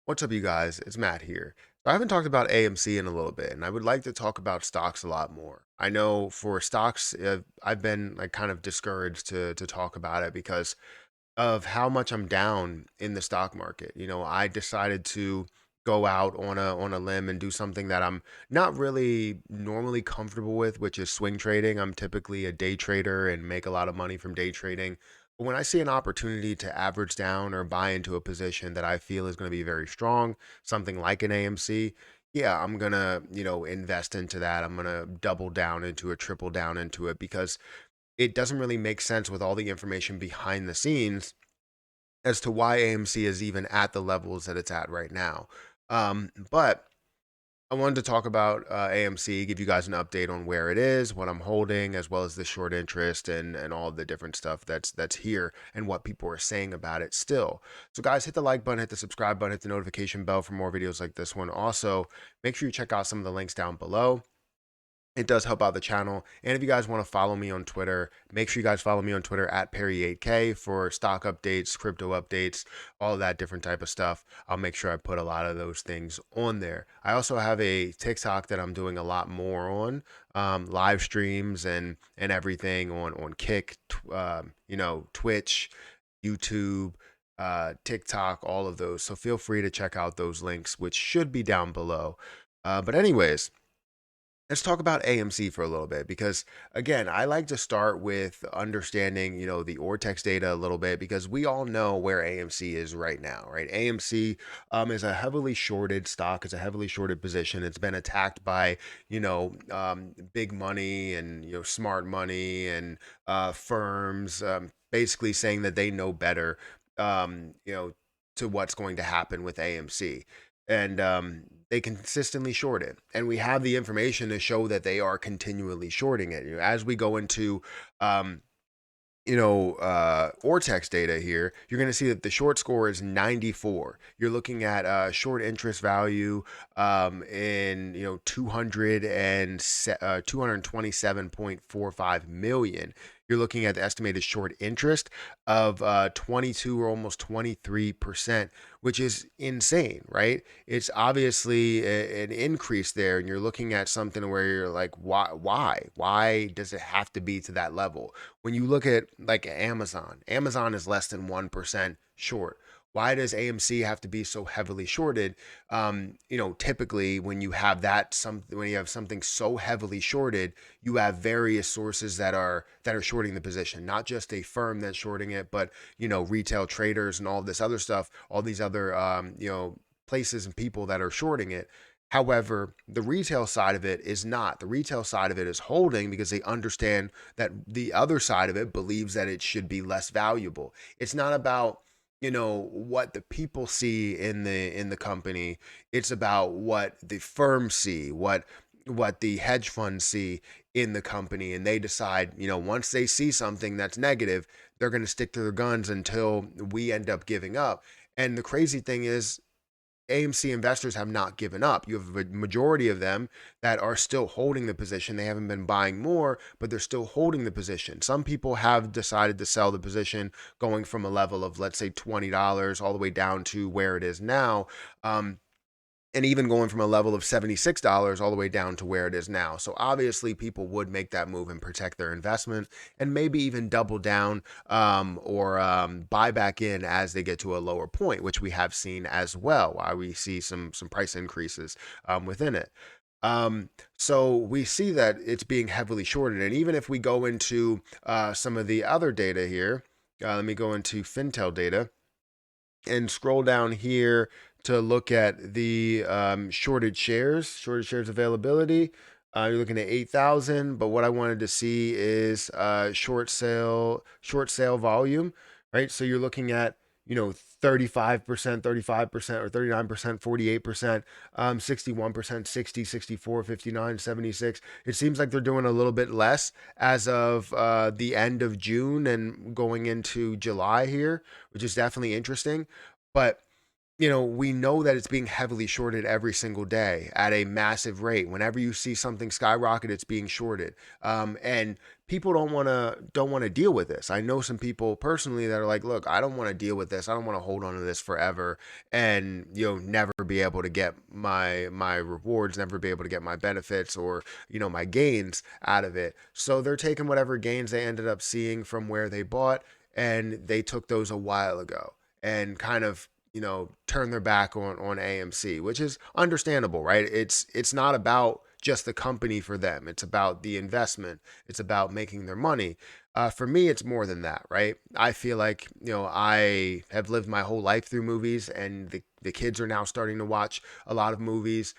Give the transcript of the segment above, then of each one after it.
What's up, you guys? It's Matt here. So I haven't talked about AMC in a little bit, and I would like to talk about stocks a lot more. I know for stocks, I've been like kind of discouraged to talk about it because of how much I'm down in the stock market. I decided to go out on a limb and do something that I'm not really normally comfortable with, which is swing trading. I'm typically a day trader and make a lot of money from day trading. But when I see an opportunity to average down or buy into a position that I feel is going to be very strong, something like an AMC, yeah, I'm gonna, invest into that. I'm gonna double down into it, triple down into it because it doesn't really make sense with all the information behind the scenes as to why AMC is even at the levels that it's at right now. But I wanted to talk about AMC, give you guys an update on where it is, what I'm holding, as well as the short interest and all the different stuff that's here and what people are saying about it still. So guys, hit the like button, hit the subscribe button, hit the notification bell for more videos like this one. Also, make sure you check out some of the links down below. It does help out the channel. And if you guys want to follow me on Twitter, make sure you guys follow me on Twitter at Perry8K for stock updates, crypto updates, all of that different type of stuff. I'll make sure I put a lot of those things on there. I also have a TikTok that I'm doing a lot more on, live streams and everything on Kick, Twitch, YouTube, TikTok, all of those. So feel free to check out those links, which should be down below. But anyways, let's talk about AMC for a little bit because again, I like to start with understanding, the Ortex data a little bit because we all know where AMC is right now, right? AMC is a heavily shorted stock. It's a heavily shorted position. It's been attacked by, big money and, smart money and firms basically saying that they know better, um, you know, to what's going to happen with AMC. And they consistently short it, and we have the information to show that they are continually shorting it. As we go into um, Ortex data here, you're going to see that the short score is 94. You're looking at short interest value in 227.45 million. You're looking at the estimated short interest of 22 or almost 23%, which is insane, right? It's obviously an increase there, and you're looking at something where you're like, why does it have to be to that level? When you look at like Amazon is less than 1% short. Why does AMC have to be so heavily shorted? Typically when you have something so heavily shorted, you have various sources that are shorting the position, not just a firm that's shorting it, but retail traders and all this other stuff, all these other places and people that are shorting it. However, the retail side of it is not. The retail side of it is holding because they understand that the other side of it believes that it should be less valuable. It's not about, what the people see in the company. It's about what the firms see, what the hedge funds see in the company, and they decide, once they see something that's negative, they're going to stick to their guns until we end up giving up. And the crazy thing is AMC investors have not given up. You have a majority of them that are still holding the position. They haven't been buying more, but they're still holding the position. Some people have decided to sell the position going from a level of, let's say, $20 all the way down to where it is now. And even going from a level of $76 all the way down to where it is now. So obviously, people would make that move and protect their investment and maybe even double down or buy back in as they get to a lower point, which we have seen as well, while we see some price increases within it. So we see that it's being heavily shorted. And even if we go into some of the other data here, let me go into Fintel data and scroll down here to look at the shorted shares availability. You're looking at 8,000, but what I wanted to see is short sale volume, right? So you're looking at 35%, or 39%, 48%, 61%, 60, 64, 59, 76. It seems like they're doing a little bit less as of the end of June and going into July here, which is definitely interesting. But we know that it's being heavily shorted every single day at a massive rate. Whenever you see something skyrocket, it's being shorted. And people don't want to deal with this. I know some people personally that are like, look, I don't want to deal with this. I don't want to hold on to this forever and never be able to get my rewards, never be able to get my benefits or my gains out of it. So they're taking whatever gains they ended up seeing from where they bought, and they took those a while ago and kind of turn their back on AMC, which is understandable, right? It's not about just the company for them. It's about the investment. It's about making their money. For me, it's more than that, right? I feel like I have lived my whole life through movies, and the kids are now starting to watch a lot of movies.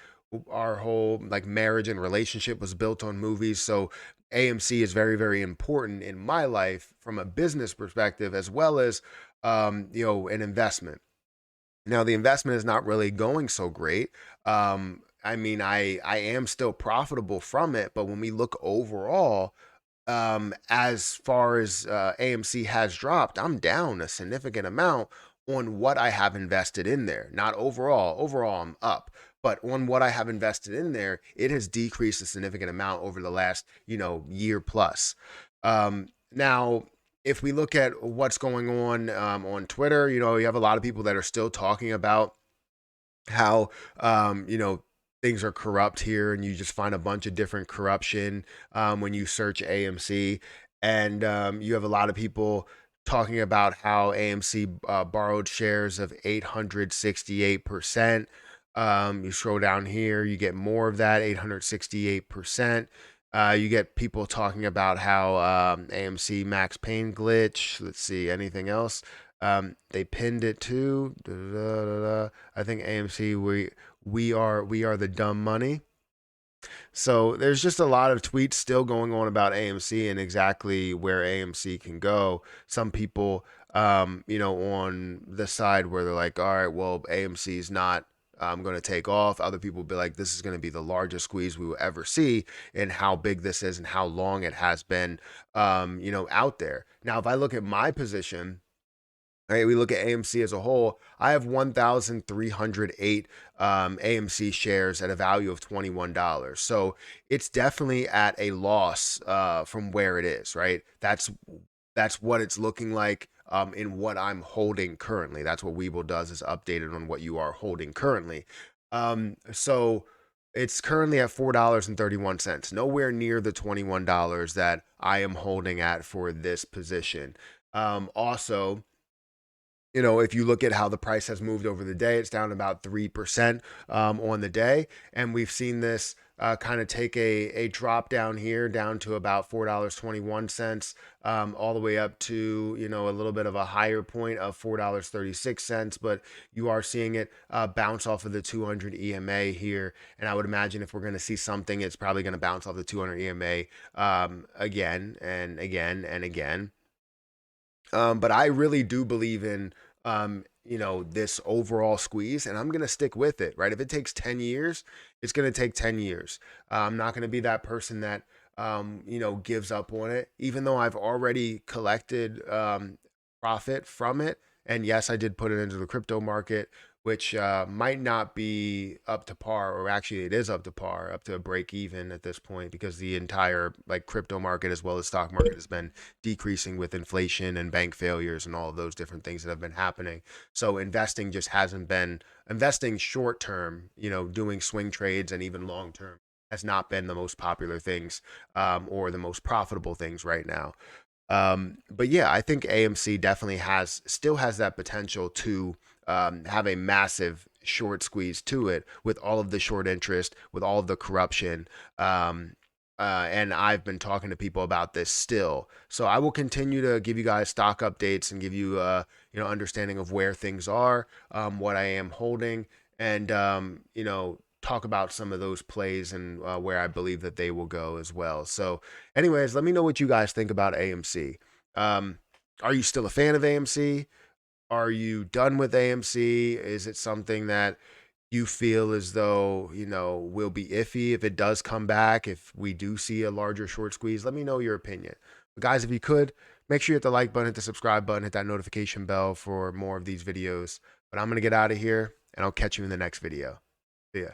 Our whole like marriage and relationship was built on movies, so AMC is very, very important in my life from a business perspective as well as an investment. Now the investment is not really going so great. I mean, I am still profitable from it, but when we look overall, as far as AMC has dropped, I'm down a significant amount on what I have invested in there. Not overall. Overall, I'm up. But on what I have invested in there, it has decreased a significant amount over the last, year plus. Now, if we look at what's going on Twitter, you have a lot of people that are still talking about how things are corrupt here, and you just find a bunch of different corruption when you search AMC, and you have a lot of people talking about how AMC borrowed shares of 868%. You scroll down here, you get more of that 868%. You get people talking about how AMC Max Payne glitch. Let's see, anything else? They pinned it too. Da, da, da, da. I think AMC, we are the dumb money. So there's just a lot of tweets still going on about AMC and exactly where AMC can go. Some people, on the side where they're like, all right, well, AMC is not going to take off. Other people will be like, this is going to be the largest squeeze we will ever see, and how big this is and how long it has been, out there. Now, if I look at my position, right, we look at AMC as a whole. I have 1,308 AMC shares at a value of $21. So it's definitely at a loss from where it is, right? That's what it's looking like in what I'm holding currently. That's what Webull does, is updated on what you are holding currently. So it's currently at $4.31, nowhere near the $21 that I am holding at for this position. Also, if you look at how the price has moved over the day, it's down about 3% on the day. And we've seen this kind of take a drop down here, down to about $4.21, all the way up to, a little bit of a higher point of $4.36. But you are seeing it bounce off of the 200 EMA here. And I would imagine if we're going to see something, it's probably going to bounce off the 200 EMA again and again and again. But I really do believe in, this overall squeeze, and I'm going to stick with it, right? If it takes 10 years, it's going to take 10 years. I'm not going to be that person that, gives up on it, even though I've already collected profit from it. And yes, I did put it into the crypto market, which might not be up to par, or actually it is up to par, up to a break even at this point, because the entire like crypto market as well as stock market has been decreasing with inflation and bank failures and all of those different things that have been happening. So investing just hasn't been investing short term, doing swing trades and even long term has not been the most popular things or the most profitable things right now. But yeah, I think AMC definitely still has that potential to have a massive short squeeze to it, with all of the short interest, with all of the corruption. And I've been talking to people about this still. So I will continue to give you guys stock updates and give you, understanding of where things are, what I am holding, and, talk about some of those plays and where I believe that they will go as well. So, anyways, let me know what you guys think about AMC. Um, are you still a fan of AMC? Are you done with AMC? Is it something that you feel as though, will be iffy if it does come back, if we do see a larger short squeeze? Let me know your opinion. But guys, if you could, make sure you hit the like button, hit the subscribe button, hit that notification bell for more of these videos. But I'm going to get out of here and I'll catch you in the next video. See ya.